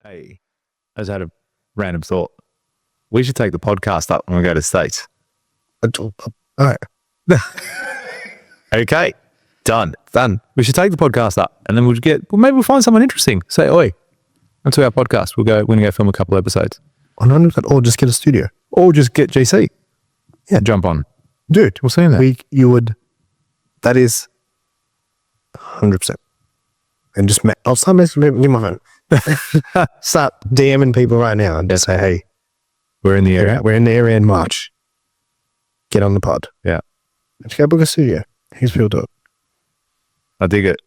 Hey, I just had a random thought. We should take the podcast up when we go to the States. All right. Okay, done. Done. We should take the podcast up and then maybe we'll find someone interesting. Say, oi, onto our podcast. We're going to go film a couple episodes. Or just get a studio. Or just get GC. Yeah. Jump on. Dude, We'll see you there. That is 100%. And just, I'll start messaging, give my phone. Start DMing people right now and just say, hey, We're in the area. we're in the area in March. Get on the pod. Yeah. Let's go book a studio. Here's people do it. I dig it.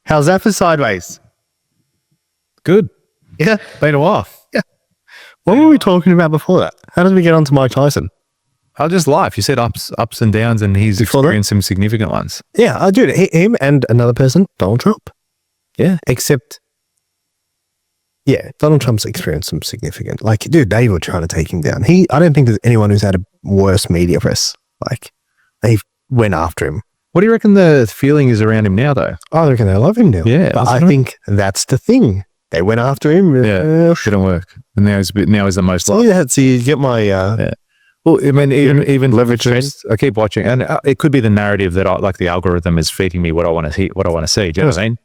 How's that for Sideways? Good. Yeah. Been a while. What were we talking about before that? How did we get on to Mike Tyson? Just life. You said ups and downs, and he's Before that? experienced some significant ones. Yeah, dude, him and another person, Donald Trump. Yeah. Except, Donald Trump's experienced some significant, dude, they were trying to take him down. I don't think there's anyone who's had a worse media press. They went after him. What do you reckon the feeling is around him now, though? I reckon they love him now. Yeah, But that's I right. think that's the thing. They went after him. Yeah. Didn't work. And now he's the most. So you get my, Well, I mean, even leverage trends. I keep watching, and it could be the narrative that the algorithm is feeding me what I want to see. What I want to see. Do you know what I mean?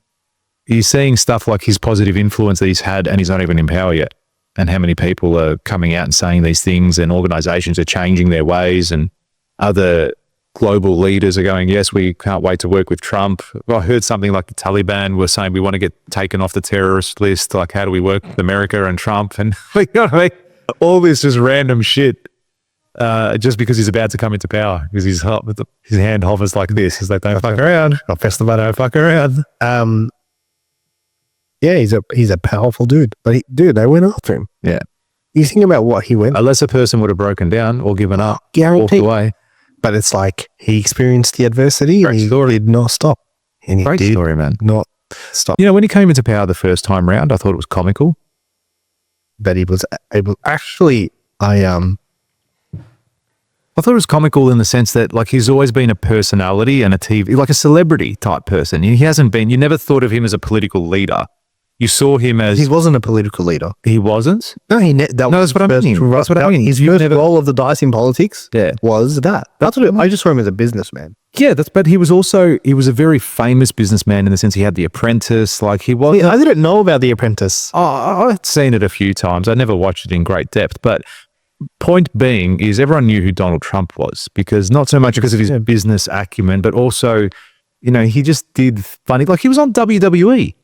He's seeing stuff like his positive influence that he's had, and he's not even in power yet. And how many people are coming out and saying these things, and organizations are changing their ways, and other global leaders are going, yes, we can't wait to work with Trump. I heard something like the Taliban were saying we want to get taken off the terrorist list. Like, how do we work with America and Trump? And you know what I mean? All this just random shit. Just because he's about to come into power, because his hand hovers like this. He's like, don't fuck around. I'll press the button, don't fuck around. he's a powerful dude. But they went after him. Yeah. You think about what he went. A lesser person would have broken down or given up, walked Guaranteed. away. But it's like he experienced the adversity and he did not stop. And he Great did story, man. not stop. You know, when he came into power the first time round, I thought it was comical. But he was able. Actually, I thought it was comical in the sense that, he's always been a personality and a TV, like a celebrity type person. He hasn't been, you never thought of him as a political leader. You saw him as... he wasn't a political leader. He wasn't? No, that's what I mean. That's what I mean. His first roll of the dice in politics was that. I just saw him as a businessman. Yeah, but he was a very famous businessman in the sense he had The Apprentice. I didn't know about The Apprentice. I'd seen it a few times. I never watched it in great depth, but point being is everyone knew who Donald Trump was, because not so much because of his business acumen, but also, he just did funny. He was on WWE.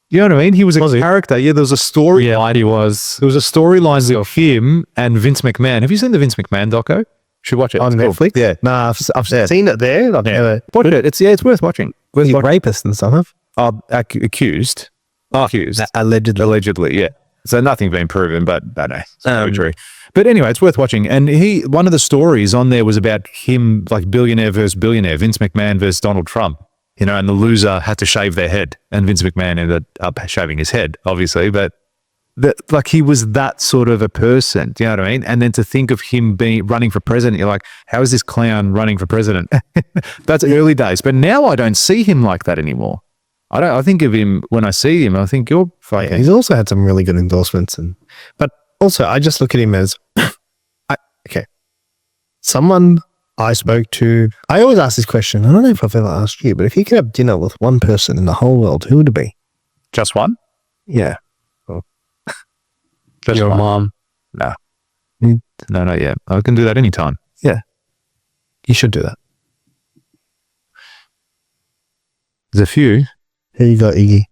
You know what I mean? He was a character. Yeah, there was a story. Yeah, he was. There was a storyline of him and Vince McMahon. Have you seen the Vince McMahon doco? Should watch it On Netflix? Cool. Yeah. Nah, I've seen it there. I've never watched it. It's worth watching. He's a rapist and stuff. Accused. Allegedly, yeah. So nothing been proven, but I don't know. It's true. But anyway, it's worth watching. And one of the stories on there was about him, billionaire versus billionaire, Vince McMahon versus Donald Trump. And the loser had to shave their head, and Vince McMahon ended up shaving his head, obviously. But he was that sort of a person. Do you know what I mean? And then to think of him running for president, you're like, how is this clown running for president? That's early days. But now I don't see him like that anymore. I think of him when I see him. I think you're fucking. Yeah, he's also had some really good endorsements, but also I just look at him as someone I spoke to. I always ask this question. I don't know if I've ever asked you, but if you could have dinner with one person in the whole world, who would it be? Just one? Yeah. Just your one. mom? No, not yet. I can do that anytime. Yeah, you should do that. There's a few. Here you go, Iggy.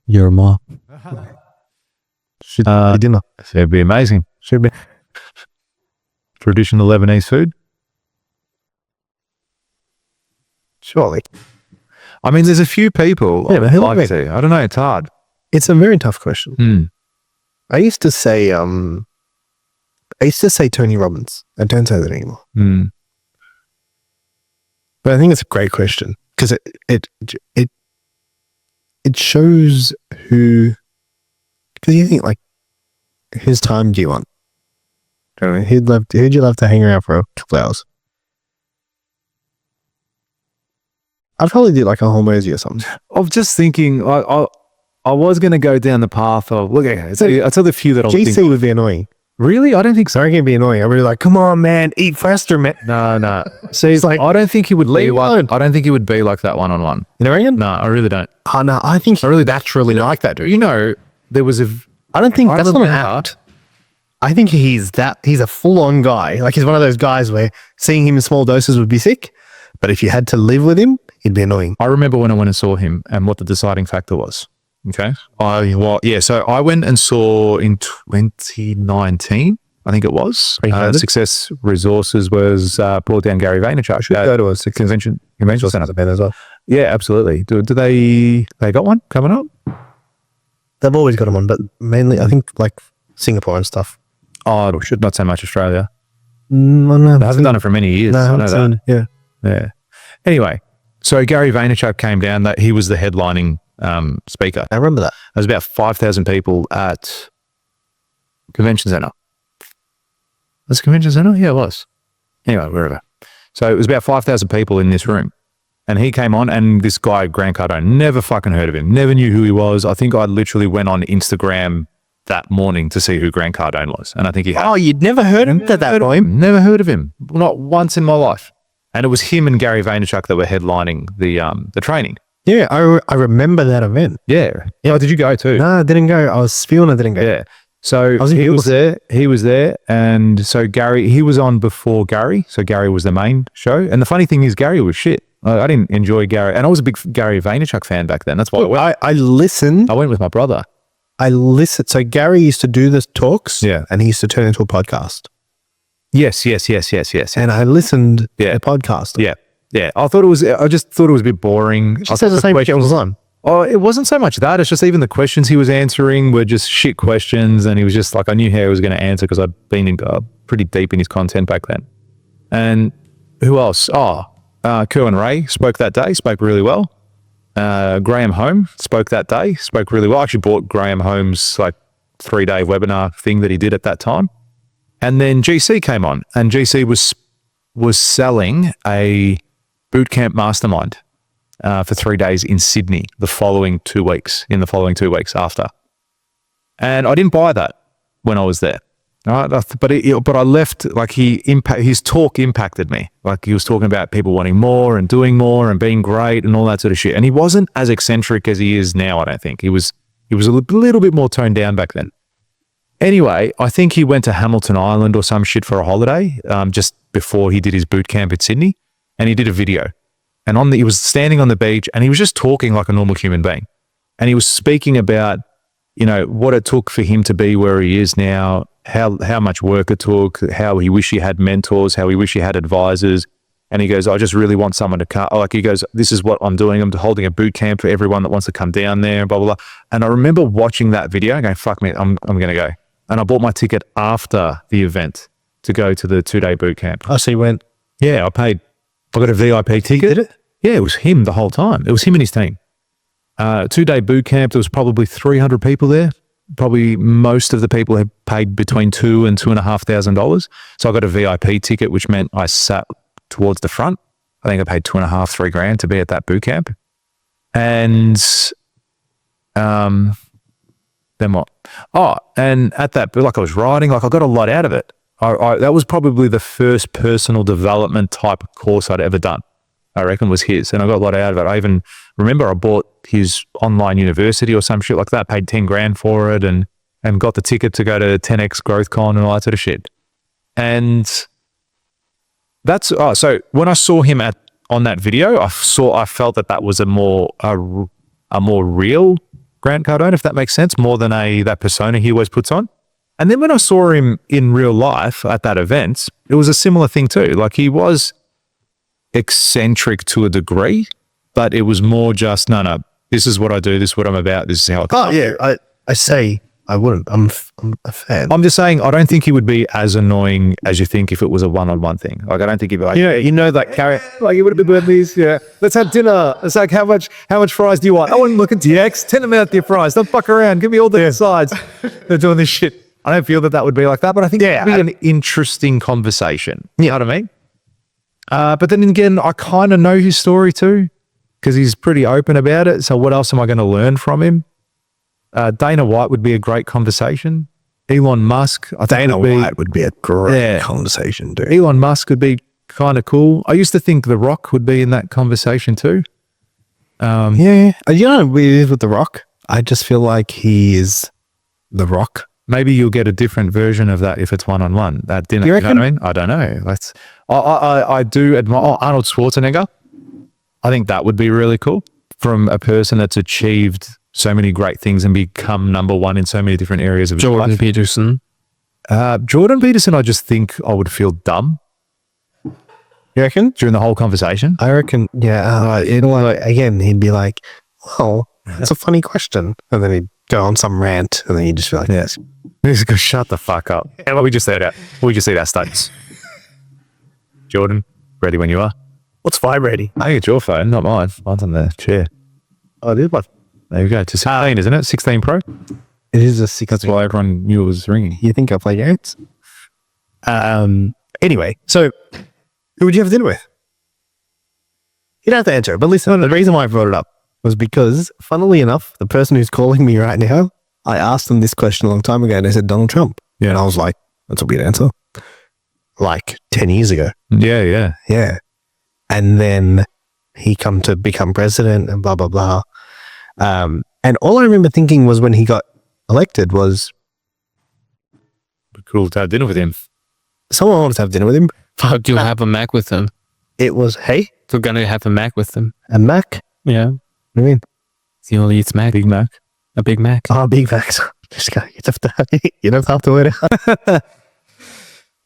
Your mom. Should be dinner. It'd be amazing. Should be. Traditional Lebanese food? Surely. I mean, there's a few people. Yeah, but who like to. I don't know. It's hard. It's a very tough question. I used to say Tony Robbins. I don't say that anymore. But I think it's a great question because it shows who. Because you think whose time do you want? I don't know, who'd you love to hang around for a couple hours? I'd probably do a whole mosey or something. I'm just thinking, I I was going to go down the path of, look, I tell the few that I'll GC think. would be annoying. Really? I don't think so. Sorry, can be annoying. I'd be like, come on, man, eat faster, man. No. See, It's like, I don't think he would leave be one. alone. I don't think he would be like that one-on-one. You know what I mean? No, I really don't. Oh, no, I think I really naturally like that, dude. You know, there was a... I don't think I that's not remember an act. I think he's a full-on guy. Like, he's one of those guys where seeing him in small doses would be sick, but if you had to live with him, he'd be annoying. I remember when I went and saw him and what the deciding factor was. Okay. So I went and saw in 2019, I think it was. Success Resources was brought down Gary Vaynerchuk. Should go to a convention center then as well. Yeah, absolutely. Do they got one coming up? They've always got him on, but mainly I think like Singapore and stuff. Oh, should not so much Australia. No, They haven't done it for many years. No, I I know haven't that. seen, yeah. Yeah. Anyway, so Gary Vaynerchuk came down. That he was the headlining speaker. I remember that. There was about 5,000 people at convention center. Was it convention center? Yeah, it was. Anyway, wherever. So it was about 5,000 people in this room. And he came on, and this guy, Grant Cardone, never fucking heard of him. Never knew who he was. I think I literally went on Instagram that morning to see who Grant Cardone was. And I think he had. Oh, you'd never heard him at that point? Never heard of him. Not once in my life. And it was him and Gary Vaynerchuk that were headlining the training. Yeah, I remember that event. Yeah. Oh, did you go too? No, I didn't go. I was feeling I didn't go. Yeah. So was in he was Hills. there. He was there. And so Gary, he was on before Gary. So Gary was the main show. And the funny thing is, Gary was shit. I didn't enjoy Gary. And I was a big Gary Vaynerchuk fan back then. That's why I listened. I went with my brother. I listened. So Gary used to do the talks. Yeah. And he used to turn into a podcast. Yes. And I listened to Yeah. the podcast. Yeah. Yeah. I just thought it was a bit boring. He says the same shit all the time. Oh, it wasn't so much that. It's just even the questions he was answering were just shit questions. And he was just like, I knew how he was going to answer because I'd been pretty deep in his content back then. And who else? Kerwin Ray spoke that day, spoke really well. Graham Home spoke that day, spoke really well. I actually bought Graham Home's like 3-day webinar thing that he did at that time. And then GC came on, and GC was selling a bootcamp mastermind for 3 days in Sydney in the following 2 weeks after. And I didn't buy that when I was there. Right? But I left, like his talk impacted me. Like he was talking about people wanting more and doing more and being great and all that sort of shit. And he wasn't as eccentric as he is now, I don't think. He was a little bit more toned down back then. Anyway, I think he went to Hamilton Island or some shit for a holiday just before he did his boot camp in Sydney. And he did a video. And he was standing on the beach and he was just talking like a normal human being. And he was speaking about, what it took for him to be where he is now, how much work it took, how he wish he had mentors, how he wish he had advisors. And he goes, I just really want someone to come. Like he goes, this is what I'm doing. I'm holding a boot camp for everyone that wants to come down there, blah, blah, blah. And I remember watching that video and going, fuck me, I'm going to go. And I bought my ticket after the event to go to the 2-day boot camp. Oh, so you went? Yeah, I got a VIP ticket. Did it? Yeah, it was him the whole time. It was him and his team. 2-day boot camp, there was probably 300 people there. Probably most of the people had paid between $2,000 and $2,500. So I got a VIP ticket, which meant I sat towards the front. I think I paid $2,500, $3,000 to be at that boot camp. And then what? Oh, and at that, like I was riding, like I got a lot out of it. That was probably the first personal development type of course I'd ever done. I reckon was his, and I got a lot out of it. I even remember I bought his online university or some shit like that, paid $10,000 for it, and got the ticket to go to 10X GrowthCon and all that sort of shit. And that's so when I saw him on that video, I felt that was a more real Grant Cardone, if that makes sense, more than that persona he always puts on. And then when I saw him in real life at that event, it was a similar thing too. Like he was eccentric to a degree, but it was more just, no, this is what I do, this is what I'm about, this is how I Oh, yeah. I say I wouldn't. I'm a fan. I'm just saying, I don't think he would be as annoying as you think if it was a one-on-one thing. Like, I don't think he'd be like, that carrot, like, you would have been with these, yeah, let's have dinner. It's like, how much fries do you want? I want to look at DX, 10 them out your fries. Don't fuck around. Give me all the sides. They're doing this shit. I don't feel that would be like that, but I think it would be an interesting conversation. You know what I mean? But then again, I kind of know his story too, because he's pretty open about it. So what else am I going to learn from him? Dana White would be a great conversation. Elon Musk. Dana White would be a great conversation, dude. Elon Musk would be kind of cool. I used to think The Rock would be in that conversation too. Yeah. You know what it is with The Rock? I just feel like he is The Rock. Maybe you'll get a different version of that if it's one-on-one. That dinner, you know what I mean? I don't know. I do admire Arnold Schwarzenegger. I think that would be really cool from a person that's achieved so many great things and become number one in so many different areas of his life. Jordan Peterson. Jordan Peterson, I just think I would feel dumb. You reckon? During the whole conversation? I reckon, yeah. Again, he'd be like, well, it's a funny question. And then he'd go on some rant and then he'd just be like, yes. He's go, shut the fuck up. Yeah, we just said that. We just see that status. Jordan, ready when you are. what's vibrating? I think it's your phone, not mine. Mine's on the chair. Oh, it is one. There you go. To 16, isn't it? 16 Pro? It is a 16. That's why everyone knew it was ringing. You think I play games? Anyway, so who would you have dinner with? You don't have to answer it, but listen, the reason why I brought it up was because, funnily enough, the person who's calling me right now, I asked them this question a long time ago and they said Donald Trump. Yeah. And I was like, that's a weird answer. Like 10 years ago. Yeah. Yeah. And then he come to become president and blah, blah, blah. And all I remember thinking was when he got elected was, Cool to have dinner with him. someone wanted to have dinner with him. Fuck, you'll have a Mac with them. It was, hey, We're going to have a Mac with them. a Mac? Yeah. What do you mean? He only eats Mac. Big Mac. A Big Mac. Oh, Big Macs. Just go, you don't have to word it.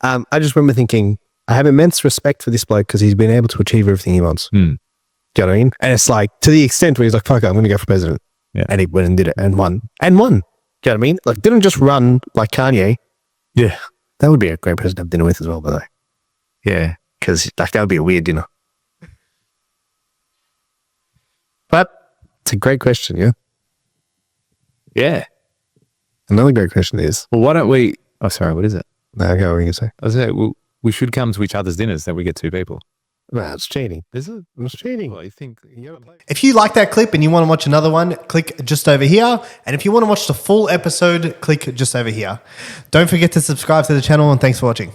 I just remember thinking, I have immense respect for this bloke because he's been able to achieve everything he wants. Hmm. Do you know what I mean? And it's like, to the extent where he's like, fuck it, I'm going to go for president. Yeah. And he went and did it and won. And won. Do you know what I mean? Like, didn't just run like Kanye. Yeah. That would be a great person to have dinner with as well, by the way. Yeah. Because like, that would be a weird dinner. But it's a great question, yeah? Yeah. Another great question is, Well, why don't we... Oh, sorry. What is it? okay, what were you going to say? I was saying, well, we should come to each other's dinners that we get two people. Well, it's cheating. Is it? It's cheating. Well, you think... If you like that clip and you want to watch another one, click just over here. And if you want to watch the full episode, click just over here. Don't forget to subscribe to the channel and thanks for watching.